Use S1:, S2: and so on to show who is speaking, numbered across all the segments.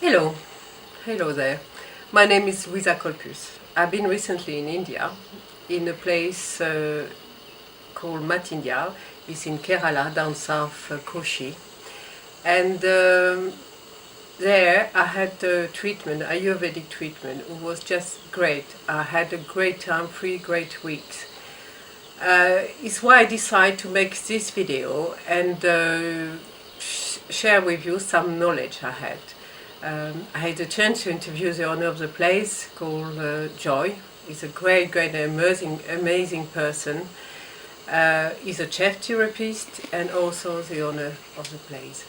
S1: Hello, hello there. My name is Luisa Colpus. I've been recently in India, in a place called Mattindia. It's in Kerala, down south Kochi. And there I had a treatment, Ayurvedic treatment. It was just great. I had a great time, 3 great weeks. It's why I decided to make this video and share with you some knowledge I had. I had a chance to interview the owner of the place called Joy. He's a great, amazing person. He's a chef therapist and also the owner of the place.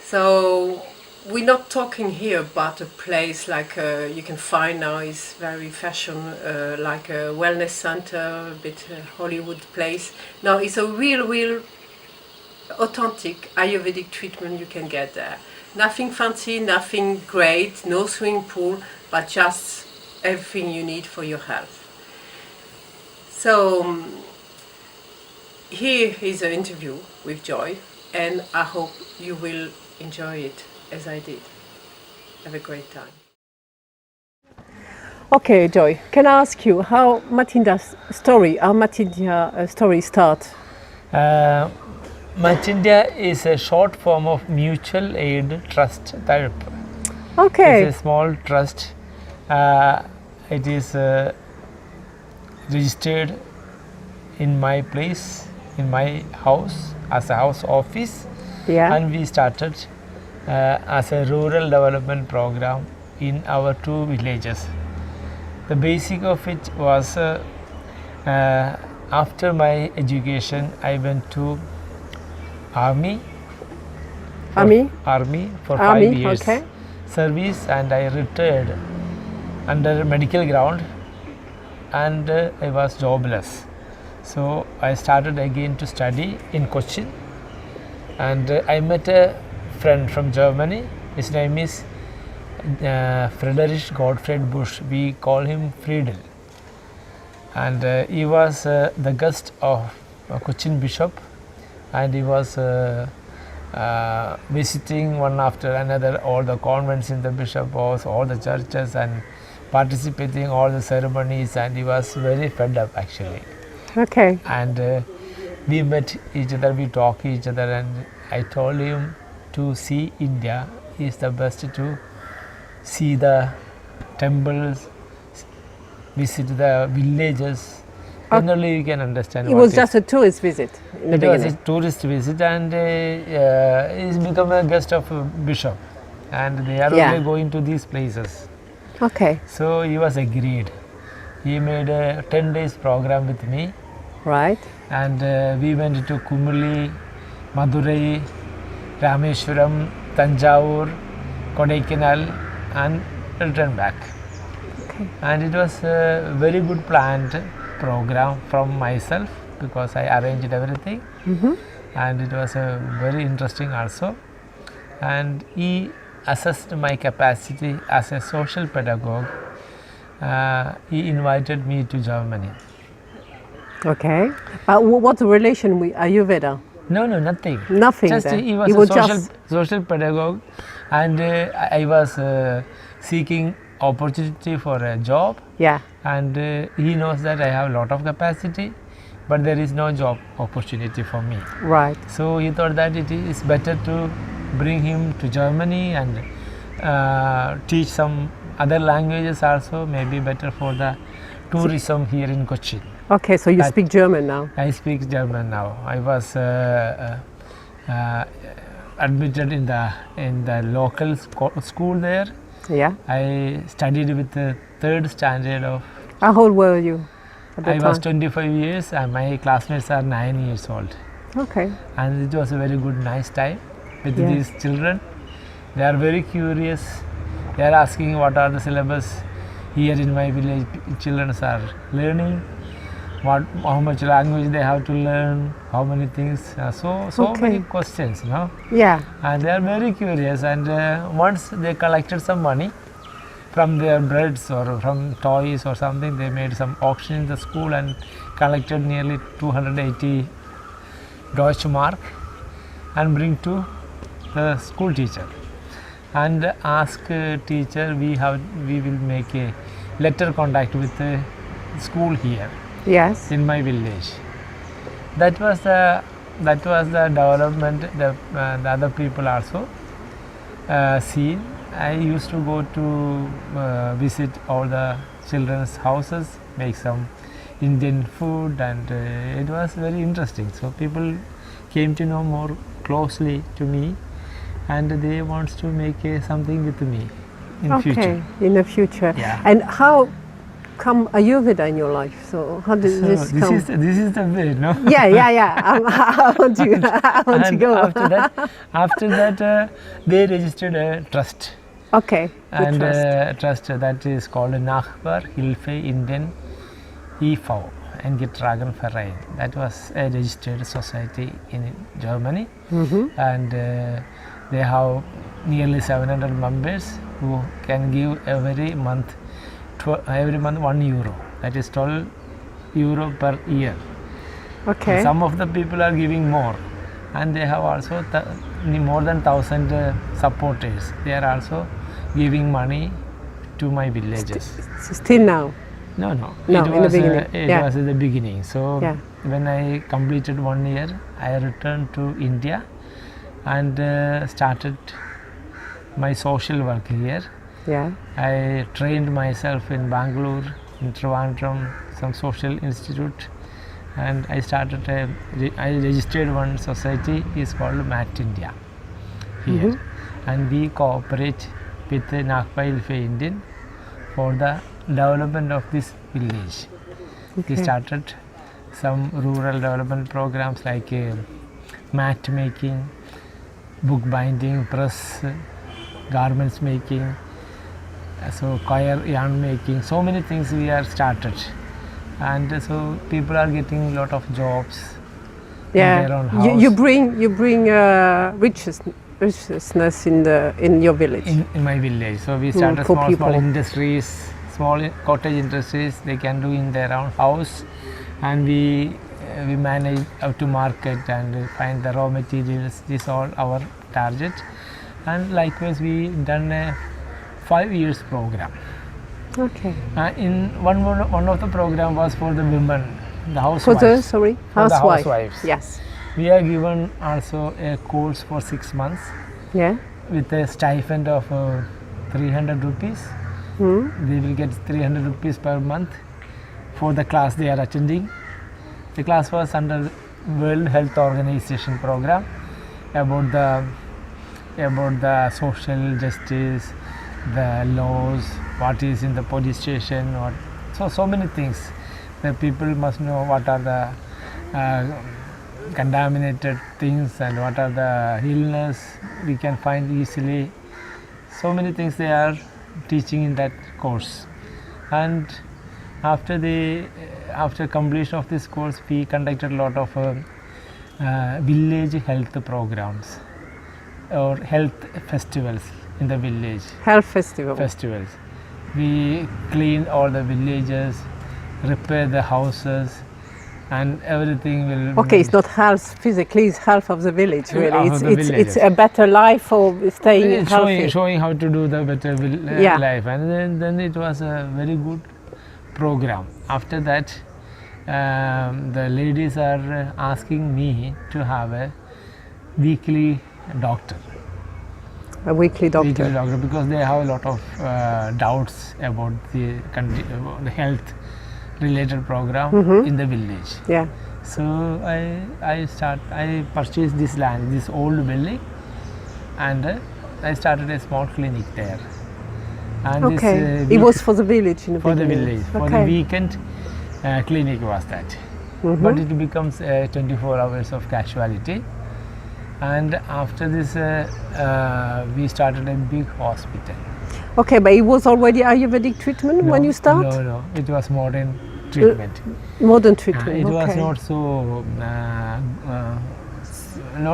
S1: So we're not talking here about a place like you can find now is very fashion, like a wellness center, a bit Hollywood place. No, it's a real authentic Ayurvedic treatment you can get there. Nothing fancy, nothing great, no swimming pool, but just everything you need for your health. So here is an interview with Joy, and I hope you will enjoy it as I did. Have a great time. Okay, Joy, can I ask you how Mattindia story starts?
S2: Mattindia is a short form of mutual aid trust type.
S1: Okay.
S2: It's a small trust. It is registered in my place, in my house, as a house office.
S1: Yeah.
S2: And we started as a rural development program in our 2 villages. The basic of it was after my education, I went to Army for 5 years
S1: okay.
S2: service, and I retired under medical ground, and I was jobless. So I started again to study in Cochin, and I met a friend from Germany. His name is Friedrich Gottfried Busch. We call him Friedel, and he was the guest of Cochin Bishop, and he was visiting one after another all the convents in the bishop house, all the churches, and participating all the ceremonies, and he was very fed up actually.
S1: Okay.
S2: And we met each other, we talked each other, and I told him to see India is the best to see the temples, visit the villages. Then only you can understand.
S1: It was just a tourist visit.
S2: It was a tourist visit, and he's become a guest of a bishop, and they are only going to these places.
S1: Okay.
S2: So he was agreed. He made a 10 days program with me.
S1: Right.
S2: And we went to Kumuli, Madurai, Rameshwaram, Tanjavur, Kodaikanal, and returned back.
S1: Okay.
S2: And it was a very good planned program from myself, because I arranged everything. And it was very interesting also. And he assessed my capacity as a social pedagogue. He invited me to Germany.
S1: Okay. But what's the relation with Ayurveda?
S2: No, nothing.
S1: Nothing.
S2: Just
S1: then.
S2: he was a social pedagogue, and I was seeking opportunity for a job.
S1: Yeah.
S2: And he knows that I have a lot of capacity, but there is no job opportunity for me.
S1: Right.
S2: So he thought that it is better to bring him to Germany and teach some other languages also, maybe better for the tourism here in Cochin.
S1: Okay, so you speak German now?
S2: I speak German now. I was admitted in the local school there.
S1: Yeah.
S2: I studied with the 3rd standard of.
S1: How old were you at that time?
S2: I was 25 years, and my classmates are 9 years old.
S1: Okay.
S2: And it was a very good, nice time with these children. They are very curious. They are asking what are the syllabus here in my village. Children are learning how much language they have to learn, how many things. So many questions, no?
S1: Yeah.
S2: And they are very curious. And once they collected some money from their breads or from toys or something, they made some auction in the school and collected nearly 280 Deutsche Mark and bring to the school teacher. and ask teacher, we will make a letter contact with the school here
S1: Yes.
S2: in my village. That was the development the other people also seen. I used to go to visit all the children's houses, make some Indian food, and it was very interesting. So people came to know more closely to me, and they wants to make something with me in future.
S1: In the future.
S2: Yeah.
S1: And how come Ayurveda in your life? So how did
S2: So
S1: this come?
S2: this is the way, no?
S1: Yeah. I want to
S2: And
S1: go.
S2: after that, they registered a trust.
S1: Okay. The
S2: And
S1: trust.
S2: trust that is called Nachbar Hilfe Indian e.V. and get Dragon Verein. That was a registered society in Germany, and they have nearly 700 members who can give every month €1. That is €12 per year.
S1: Okay.
S2: Some of the people are giving more, and they have also more than 1,000 supporters. They are also giving money to my villages.
S1: Still now.
S2: No,
S1: No,
S2: it
S1: in the
S2: was
S1: beginning.
S2: it was at the beginning. So
S1: Yeah.
S2: when I completed 1 year, I returned to India and started my social work here.
S1: Yeah.
S2: I trained myself in Bangalore, in Trivandrum, some social institute, and I started I registered one society is called Mattindia here, and we cooperate with the Nagpail Indian for the development of this village. We started some rural development programs like mat making, book binding, press, garments making, so coir yarn making, so many things we are started, and so people are getting a lot of jobs in their own house.
S1: You bring richness in your village.
S2: In my village. So we started
S1: for
S2: small
S1: people.
S2: industries, small cottage industries they can do in their own house, and we manage how to market and find the raw materials. This all our target, and likewise we done a 5 years program.
S1: Okay.
S2: In one of the program was for the women, the housewives.
S1: For the
S2: housewives.
S1: Yes.
S2: We are given also a course for 6 months
S1: Yeah.
S2: with a stipend of 300 rupees. They will get 300 rupees per month for the class they are attending. The class was under World Health Organization program about the social justice, the laws, what is in the police station, so many things. The people must know what are the contaminated things and what are the illness we can find easily. So many things they are teaching in that course. And after completion of this course, we conducted a lot of village health programs or health festivals in the village.
S1: Health festival.
S2: Festivals. We clean all the villages, repair the houses, and everything will.
S1: Okay, it's not health physically; it's health of the village. Really,
S2: Of the
S1: it's a better life for staying healthy.
S2: Showing how to do the better
S1: Yeah.
S2: life, and then it was a very good program. After that, the ladies are asking me to have a weekly doctor.
S1: A weekly doctor.
S2: Weekly doctor, because they have a lot of doubts about the health related program in the village.
S1: Yeah.
S2: So I purchased this land, this old building, and I started a small clinic there. And
S1: Okay.
S2: this,
S1: It was for the village in the
S2: for the
S1: beginning.
S2: village, for the weekend clinic was that. But it becomes 24 hours of casualty. And after this, we started a big hospital.
S1: Okay, but it was already Ayurvedic treatment when you start?
S2: No, it was modern treatment.
S1: Modern treatment.
S2: It was
S1: okay.
S2: not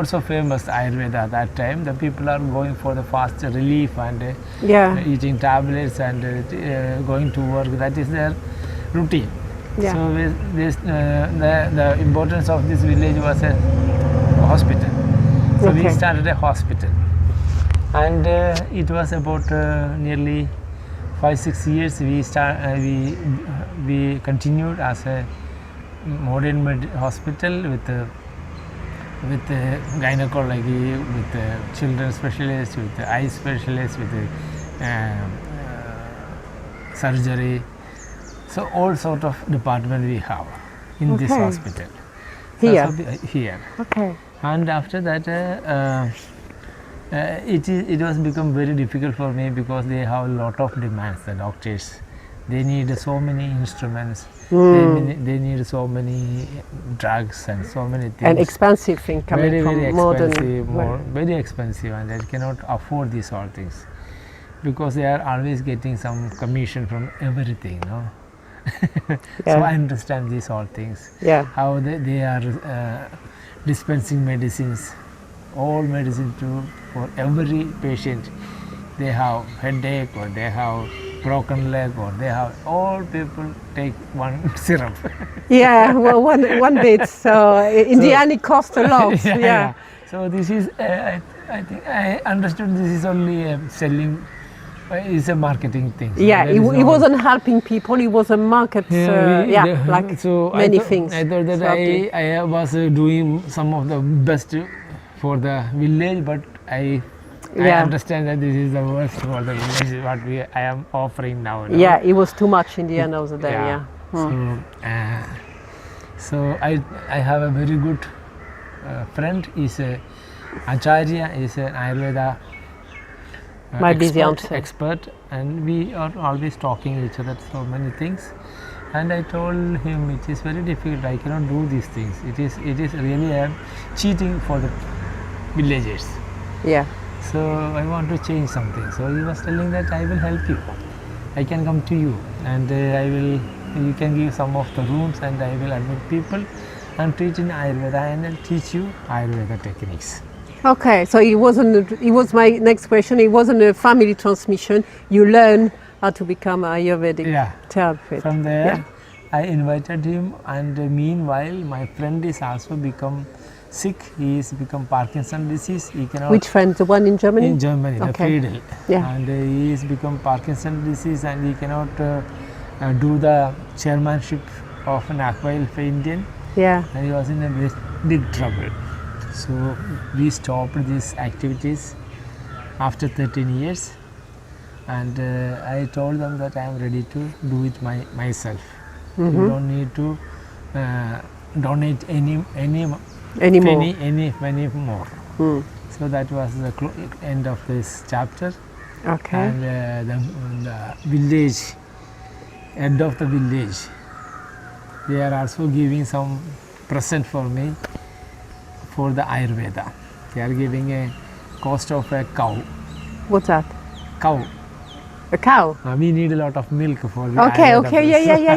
S2: so famous Ayurveda at that time. The people are going for the fast relief and
S1: Yeah.
S2: eating tablets and going to work. That is their routine.
S1: Yeah.
S2: So the importance of this village was a hospital. So we
S1: Okay.
S2: started a hospital. And it was about nearly 5-6 years we continued as a modern hospital with gynecology, with children specialists, with eye specialists, with surgery. So all sort of department we have in this hospital.
S3: Here?
S2: Here.
S3: Okay.
S2: And after that it was become very difficult for me because they have a lot of demands, the doctors. They need so many instruments, they need so many drugs and so many things.
S3: And expensive thing coming
S2: very,
S3: from
S2: very
S3: modern.
S2: expensive, very expensive, and I cannot afford these all things because they are always getting some commission from everything, no? So I understand these all things.
S3: Yeah.
S2: How they are dispensing medicines, all medicine for every patient. They have headache, or they have broken leg, or they have, all people take one syrup.
S3: Yeah, well, one bit. So in the end, it costs a lot. Yeah.
S2: So this is, I think I understood this is only selling. It's a marketing thing. So
S3: yeah, it wasn't helping people. It was a market. Like
S2: so
S3: many things.
S2: I thought that I was doing some of the best for the village, but I understand that this is the worst for the village. What I am offering now.
S3: Yeah, it was too much in the end of the day. Yeah.
S2: So I have a very good friend. Is a Acharya. Is an Ayurveda expert, and we are always talking each other so many things. And I told him it is very difficult. I cannot do these things. It is really cheating for the villagers.
S3: Yeah.
S2: So I want to change something. So he was telling that I will help you. I can come to you, and you can give some of the rooms, and I will admit people and teach in Ayurveda, and I'll teach you Ayurveda techniques.
S3: Okay, so it was my next question. It wasn't a family transmission. You learn how to become Ayurvedic therapist.
S2: From there, I invited him, and meanwhile, my friend is also become sick. He is become Parkinson disease. He cannot.
S3: Which friend? The one in Germany?
S2: In Germany, the Friedel.
S3: Yeah.
S2: And he is become Parkinson disease, and he cannot do the chairmanship of an Aquail for Indian.
S3: Yeah.
S2: And he was in a big trouble. So we stopped these activities after 13 years, and I told them that I am ready to do it myself. You don't need to donate any more. So that was the end of this chapter.
S3: Okay.
S2: And the village, head of the village, they are also giving some present for me for the Ayurveda. They are giving a cost of a cow.
S3: What's that?
S2: Cow.
S3: A cow?
S2: We need a lot of milk for the
S3: Okay,
S2: Ayurveda.
S3: Okay,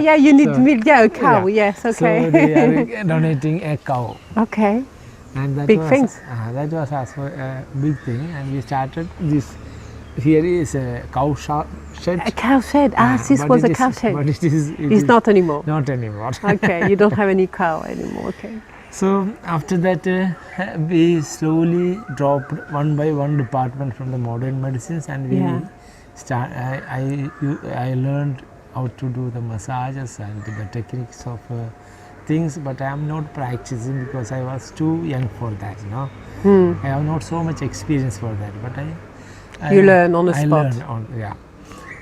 S3: yeah. You need milk. Yeah, a cow. Yes, okay.
S2: So they are donating a cow.
S3: Okay.
S2: And that
S3: big
S2: was,
S3: things.
S2: That was also a big thing, and we started this. Here is a cow shed.
S3: A cow shed. This was a cow shed.
S2: But
S3: it's not anymore.
S2: Not anymore.
S3: Okay, you don't have any cow anymore. Okay.
S2: So after that, we slowly dropped one by one department from the modern medicines, and we I learned how to do the massages and the techniques of things, but I am not practicing because I was too young for that. I have not so much experience for that, but
S3: you learn on the spot.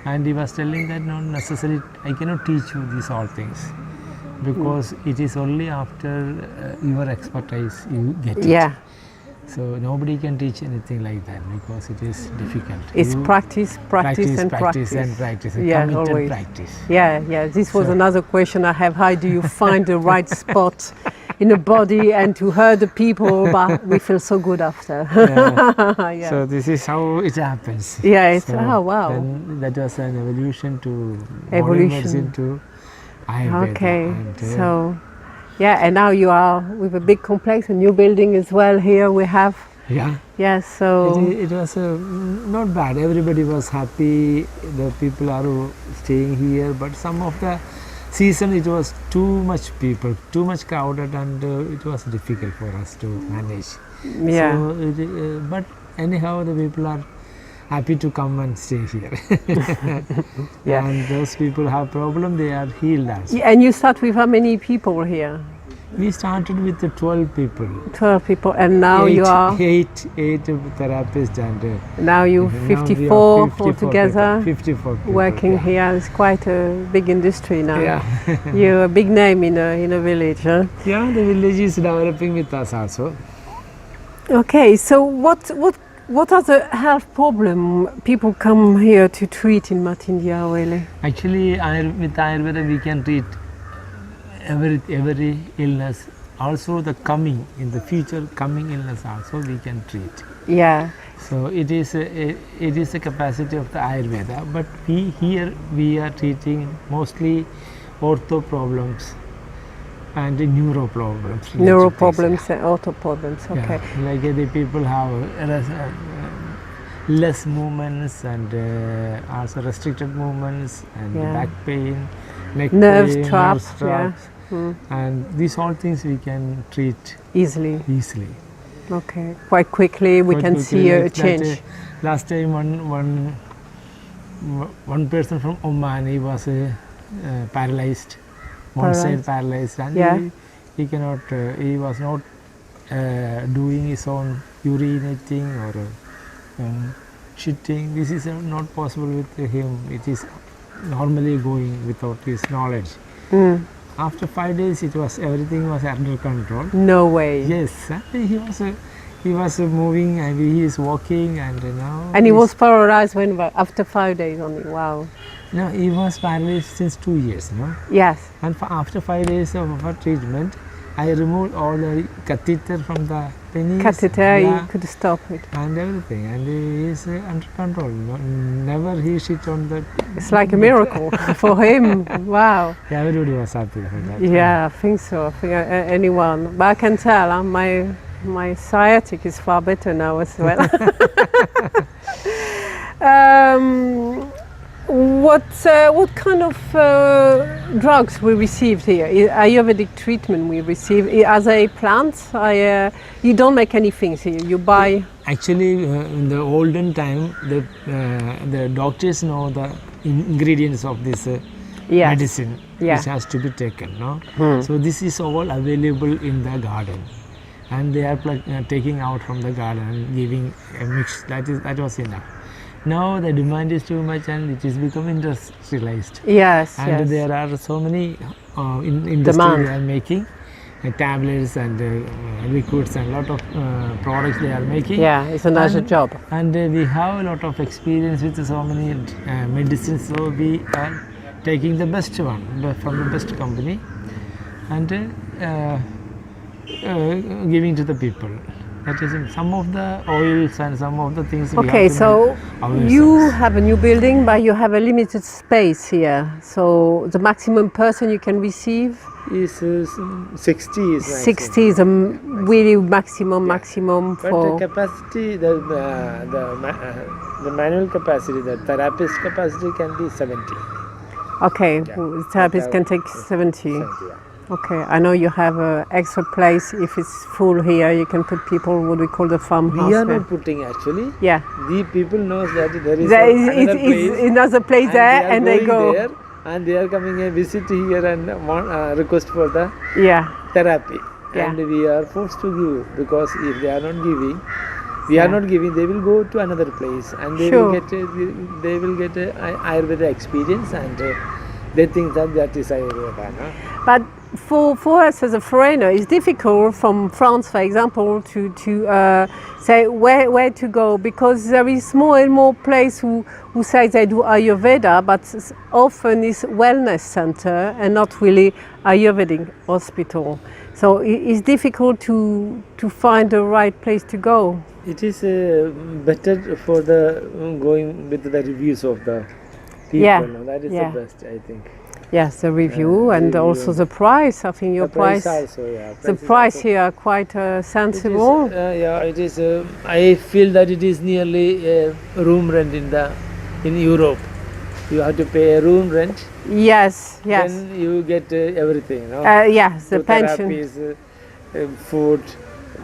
S2: And he was telling that not necessarily I cannot teach you these all things, because it is only after your expertise you get it.
S3: Yeah.
S2: So nobody can teach anything like that because it is difficult.
S3: It's practice.
S2: And committed
S3: always.
S2: Practice.
S3: Yeah. This was another question I have. How do you find the right spot in the body and to hurt the people, but we feel so good after.
S2: So this is how it happens.
S3: Yeah.
S2: So
S3: wow.
S2: Then that was an evolution to modern medicine to Ayurveda.
S3: Okay. And now you are with a big complex, a new building as well. Here we have. Yeah. So
S2: it was not bad. Everybody was happy. The people are staying here, but some of the season it was too much people, too much crowded, and it was difficult for us to manage.
S3: Yeah.
S2: So but anyhow, the people are happy to come and stay here.
S3: Yeah.
S2: And those people who have problem, they are healed also.
S3: And you start with how many people here?
S2: We started with the 12 people.
S3: 12 people, and now you are
S2: eight therapists, and
S3: now you
S2: now we are
S3: 54
S2: 54
S3: altogether
S2: people, 54 people,
S3: working
S2: yeah.
S3: here. It's quite a big industry now.
S2: Yeah.
S3: You're a big name in a village, huh?
S2: Yeah, the village is developing with us also.
S3: Okay, so what are the health problem people come here to treat in Mattindia really?
S2: Actually, with Ayurveda we can treat every illness. Also the in the future coming illness also we can treat.
S3: Yeah.
S2: So it is a capacity of the Ayurveda, but we are treating mostly ortho problems and neuro problems.
S3: Neuro problems and auto problems, okay.
S2: Yeah, like the people have less movements and also restricted movements and
S3: Yeah.
S2: back pain, neck
S3: Nerves
S2: pain,
S3: traps,
S2: nerve traps. And these all things we can treat
S3: Easily.
S2: easily.
S3: Okay, quite quickly we
S2: Quite
S3: can
S2: quickly,
S3: see a
S2: like that,
S3: change.
S2: last time one person from Oman, he was paralyzed, one side paralyzed, and
S3: Yeah.
S2: he cannot, he was not doing his own urinating or shitting. This is not possible with him. It is normally going without his knowledge. After 5 days, everything was under control.
S3: No way.
S2: Yes, he was moving and he is walking, and now.
S3: And he was paralyzed when after 5 days only. Wow.
S2: No, he was paralyzed since 2 years, no?
S3: Yes.
S2: And after 5 days of our treatment, I removed all the catheter from the penis.
S3: Catheter,
S2: yeah,
S3: you could stop it.
S2: and everything, and he is under control. Never he shit on the.
S3: It's like a miracle for him. Wow.
S2: Yeah, everybody was happy for that.
S3: Yeah, I think so. I think anyone. But I can tell my sciatic is far better now as well. What kind of drugs we received here? Ayurvedic treatment we receive as a plant. You don't make any things here. You buy.
S2: Actually, in the olden time, the doctors know the ingredients of this
S3: Yes.
S2: medicine
S3: Yeah.
S2: which has to be taken. No, so this is all available in the garden, and they are taking out from the garden and giving a mix. That was enough. Now the demand is too much and it is become industrialized.
S3: Yes.
S2: And
S3: yes.
S2: there are so many industries
S3: Demand.
S2: they are making tablets and liquids and lot of products they are making.
S3: Yeah, it's another job.
S2: And we have a lot of experience with so many medicines, so we are taking the best one from the best company and giving to the people. That is some of the oils and some of the things.
S3: Okay, so you have a new building, but you have a limited space here. So the maximum person you can receive
S2: is 60 is
S3: 60 is a really maximum
S2: But
S3: for.
S2: the capacity, the manual capacity, the therapist capacity can be 70.
S3: Okay, therapist can take 70.
S2: 70, yeah.
S3: Okay, I know you have an extra place. If it's full here, you can put people what we call the farmhouse.
S2: We are
S3: there.
S2: not putting actually.
S3: Yeah.
S2: The people knows that there is
S3: There is
S2: another place.
S3: another place there, and they go.
S2: There, and they are coming and visit here and request for the
S3: Yeah.
S2: therapy.
S3: Yeah.
S2: And we are forced to give, because if they are not giving, we are not giving, they will go to another place and they
S3: Sure.
S2: will get a Ayurveda experience, and they think that is Ayurveda. No?
S3: But for us as a foreigner, it's difficult from France, for example, to say where to go, because there is more and more place who say they do Ayurveda, but often it's wellness center and not really Ayurvedic hospital. So it's difficult to find the right place to go.
S2: It is better for the going with the reviews of the people.
S3: Yeah.
S2: No? That is
S3: Yeah.
S2: the best, I think.
S3: Yes, the review and
S2: review.
S3: also the price. I think your
S2: The price
S3: price,
S2: also, yeah.
S3: the
S2: Price is
S3: price
S2: also-
S3: here are quite
S2: It is,
S3: sensible.
S2: yeah, it is. I feel that it is nearly a room rent in Europe. You have to pay a room rent.
S3: Yes, yes.
S2: Then you get everything. No?
S3: Yes, the
S2: So
S3: pension.
S2: therapies, food,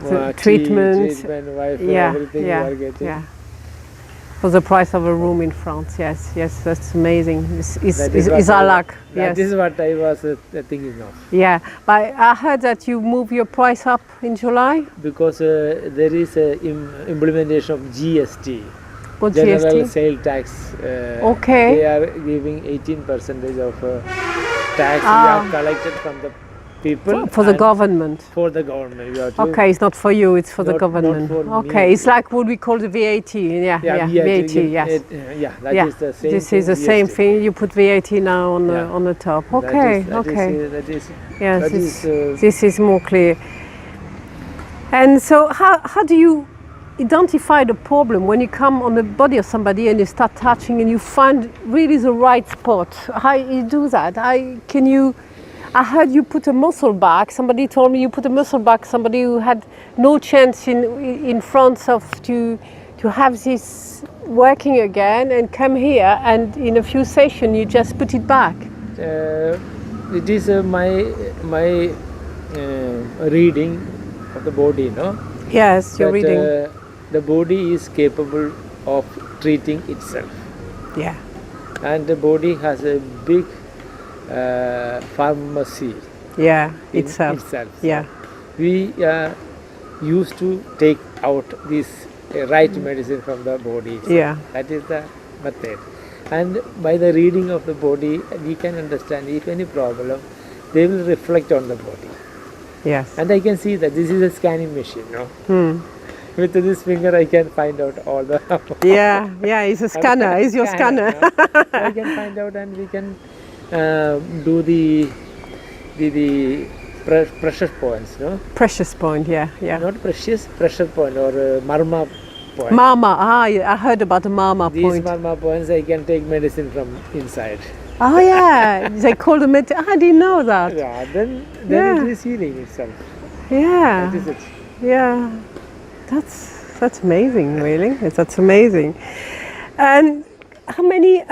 S3: The
S2: tea,
S3: treatment.
S2: Wi-Fi,
S3: Yeah,
S2: everything
S3: yeah,
S2: you are getting.
S3: yeah. For the price of a room in France, yes, yes, that's amazing.
S2: That
S3: Is our luck, yes.
S2: That is what I was thinking of.
S3: Yeah, but I heard that you move your price up in July.
S2: Because there is a implementation of GST,
S3: What
S2: General
S3: GST?
S2: Sale Tax.
S3: Okay.
S2: They are giving 18% of tax we
S3: Ah.
S2: are collected from the people.
S3: For the
S2: and
S3: government.
S2: For the government. We have to
S3: Okay, it's not for you, it's for the
S2: Not
S3: government.
S2: for
S3: Okay,
S2: me.
S3: it's like what we call the VAT. Yeah, VAT, yes.
S2: Yeah, that
S3: Yeah,
S2: is the same
S3: this
S2: thing,
S3: is the same
S2: GST.
S3: thing. You put VAT now on
S2: Yeah.
S3: on the top.
S2: That
S3: Okay,
S2: is- that
S3: okay.
S2: That is,
S3: Yes,
S2: that is,
S3: this is more clear. And so, how do you identify the problem when you come on the body of somebody and you start touching and you find really the right spot? How you do that? I heard you put a muscle back. Somebody told me you put a muscle back. Somebody who had no chance in France of to have this working again and come here, and in a few sessions you just put it back.
S2: it is my reading of the body, no?
S3: Yes, you're
S2: That,
S3: reading.
S2: the body is capable of treating itself,
S3: Yeah.
S2: and the body has a big pharmacy
S3: Yeah,
S2: in
S3: itself. Yeah.
S2: We used to take out this right medicine from the body itself.
S3: Yeah.
S2: That is the method. And by the reading of the body, we can understand if any problem, they will reflect on the body.
S3: Yes.
S2: And I can see that this is a scanning machine, no? With this finger, I can find out all the.
S3: Yeah, yeah, it's a scanner. It's your scanner.
S2: I can find out, and we can do the pressure points, no?
S3: Precious point. Yeah, yeah.
S2: Not precious, pressure point or marma point.
S3: Mama. Ah, yeah, I heard about the mama
S2: These
S3: point.
S2: marma points, I can take medicine from inside.
S3: Oh yeah, they call them. I didn't know that.
S2: Yeah, then
S3: Yeah.
S2: it is healing itself.
S3: Yeah.
S2: That is it.
S3: Yeah, that's amazing, really. That's amazing. And how many?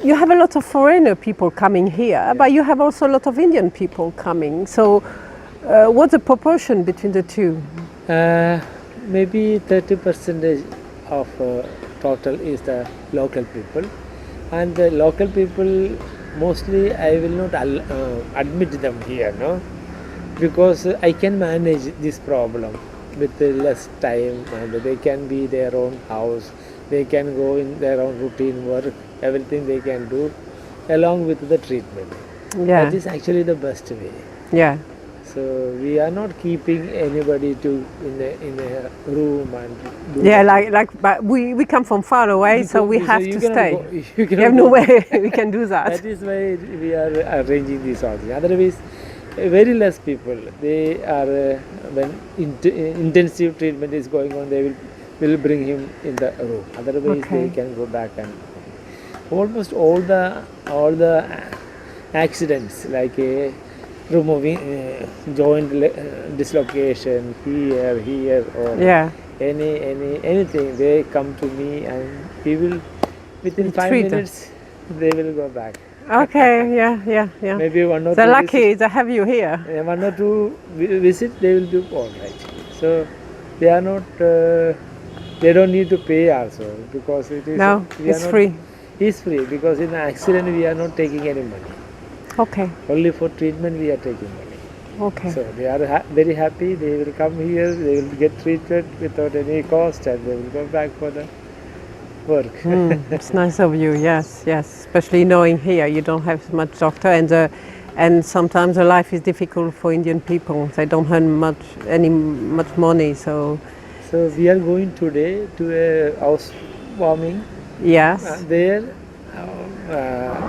S3: You have a lot of foreigner people coming here, but you have also a lot of Indian people coming. So, what's the proportion between the two?
S2: Maybe 30% of total is the local people, and the local people mostly I will not admit them here, no, because I can manage this problem with less time, and they can be their own house, they can go in their own routine work, everything they can do along with the treatment.
S3: Yeah.
S2: That is actually the best way.
S3: Yeah.
S2: So we are not keeping anybody in a room and do
S3: Yeah,
S2: that.
S3: but we come from far away, so we have
S2: you
S3: to
S2: cannot
S3: stay.
S2: go- you
S3: We
S2: cannot
S3: have no
S2: go.
S3: way we can do that.
S2: That is why we are arranging this all thing. Otherwise, very less people. They are when intensive treatment is going on, they will bring him in the room. Otherwise,
S3: Okay.
S2: they can go back and almost all the accidents like removing joint dislocation here or
S3: Yeah.
S2: anything, they come to me and he will within 5
S3: treat them.
S2: minutes they will go back.
S3: Okay. Yeah.
S2: Maybe one or
S3: They're
S2: two
S3: lucky to have you here.
S2: one or two visit they will do all right. So they are not they don't need to pay also because it is
S3: No,
S2: we are
S3: it's
S2: not-
S3: free.
S2: It's free because in the accident we are not taking any money.
S3: Okay.
S2: Only for treatment we are taking money.
S3: Okay.
S2: So they are very happy. They will come here. They will get treated without any cost, and they will go back for the work.
S3: It's nice of you. Yes. Especially knowing here you don't have so much doctor, and sometimes the life is difficult for Indian people. They don't earn much money. So
S2: So we are going today to a house warming.
S3: yes.
S2: There,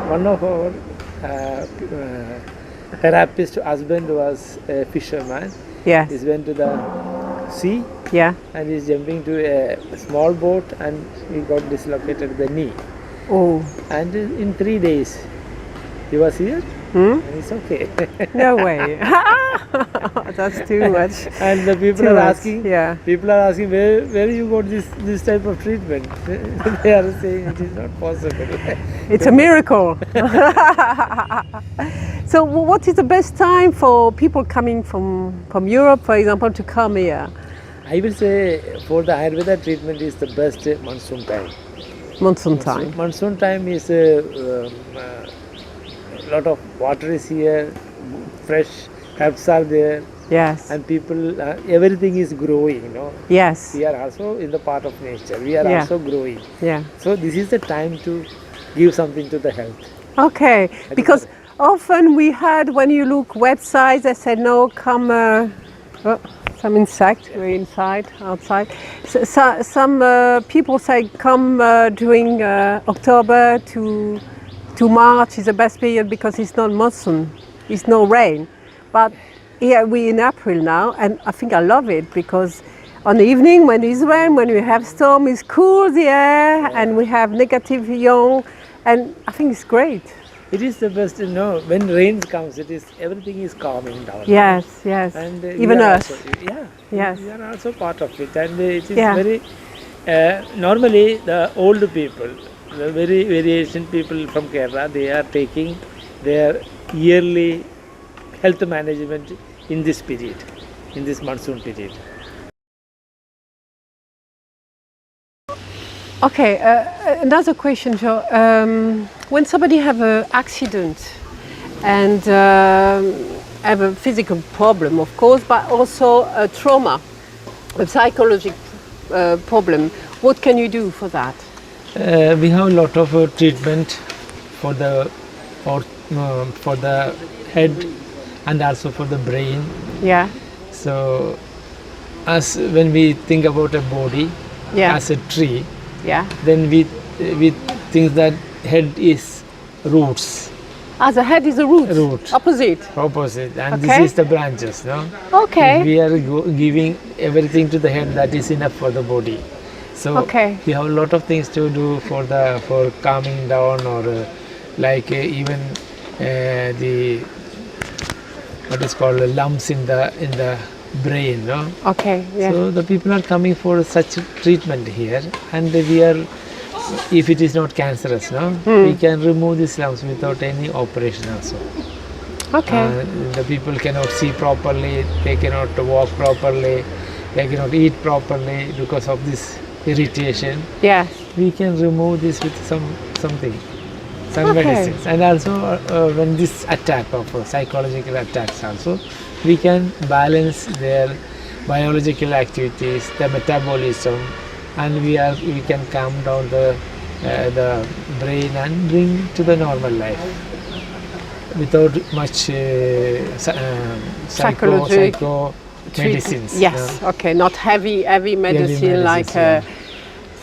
S2: one of our therapist husband was a fisherman.
S3: Yes.
S2: He went to the sea
S3: Yeah.
S2: and he's jumping to a small boat and he got dislocated the knee.
S3: Oh.
S2: And in 3 days he was here and it's okay.
S3: No way. That's too much.
S2: And the people
S3: Too
S2: are
S3: much,
S2: asking,
S3: yeah.
S2: where you got this type of treatment? They are saying it is not possible.
S3: It's a miracle. So what is the best time for people coming from Europe, for example, to come here?
S2: I will say for the Ayurveda treatment is the best monsoon time.
S3: Monsoon time.
S2: Monsoon time is lot of water is here, fresh herbs are there,
S3: Yes.
S2: and people, everything is growing, you know.
S3: Yes.
S2: We are also in the part of nature. We are
S3: Yeah.
S2: also growing.
S3: Yeah.
S2: So this is the time to give something to the health.
S3: Okay. Because often we had when you look websites, they said no, come. Some insect. We're inside, outside. Some people say come during October to March is the best period because it's not monsoon, it's no rain. But here we're in April now, and I think I love it because on the evening when it's rain, when we have storm, it's cool the air, and we have negative ion, and I think it's great.
S2: It is the best, you know, when rain comes, it is everything is calming down.
S3: Yes, yes.
S2: And
S3: Even
S2: we are
S3: us.
S2: also, yeah,
S3: Yes.
S2: we are also part of it, and it is
S3: Yeah.
S2: very normally the old people, the very ancient people from Kerala, they are taking their yearly health management in this period, in this monsoon period.
S3: Okay, another question, Joe. When somebody have an accident and have a physical problem, of course, but also a trauma, a psychological problem, what can you do for that?
S2: We have a lot of treatment for the head and also for the brain.
S3: Yeah,
S2: So, as when we think about a body
S3: yeah,
S2: as a tree,
S3: yeah.
S2: then we think that head is roots,
S3: Ah, the head is the root.
S2: Root.
S3: Opposite.
S2: opposite, and
S3: Okay.
S2: this is the branches. No,
S3: Okay.
S2: we are giving everything to the head that is enough for the body. So
S3: Okay.
S2: we have a lot of things to do for calming down, or like even the what is called lumps in the brain. No,
S3: Okay. Yeah.
S2: so the people are coming for such treatment here, and we are, if it is not cancerous, no, we can remove these lumps without any operation also.
S3: Okay.
S2: The people cannot see properly, they cannot walk properly, they cannot eat properly because of this irritation.
S3: Yeah.
S2: We can remove this with something, some
S3: Okay.
S2: medicines, and also when this attack of psychological attacks also, we can balance their biological activities, the metabolism, and we can calm down the brain and bring to the normal life without much psycho medicines.
S3: Yes. Okay. Not heavy medicine like
S2: yeah.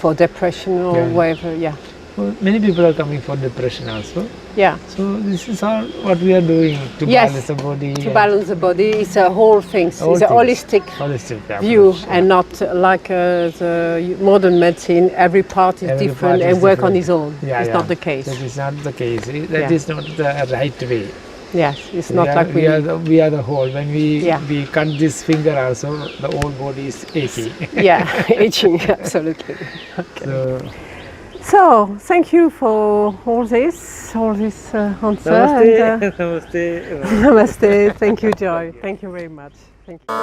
S3: for depression or
S2: Yeah.
S3: whatever. Yeah.
S2: Well, many people are coming for depression also.
S3: Yeah.
S2: So this is all what we are doing to
S3: Yes,
S2: balance the body.
S3: To balance the body, it's a whole thing. It's a
S2: things.
S3: holistic
S2: Holistic
S3: view,
S2: approach,
S3: and not like the modern medicine. Every part is
S2: Every
S3: different
S2: part is
S3: and work on
S2: different.
S3: its own.
S2: Yeah,
S3: It's
S2: yeah.
S3: not the case.
S2: That is not the case. That
S3: Yeah.
S2: is not the right way.
S3: Yes, it's not like
S2: we are the whole. When
S3: Yeah.
S2: we cut this finger also, the whole body is achy.
S3: yeah, aging absolutely.
S2: So,
S3: So thank you for all this answer.
S2: namaste,
S3: And,
S2: namaste.
S3: namaste. Thank you, Joy. Thank you very much. Thank you.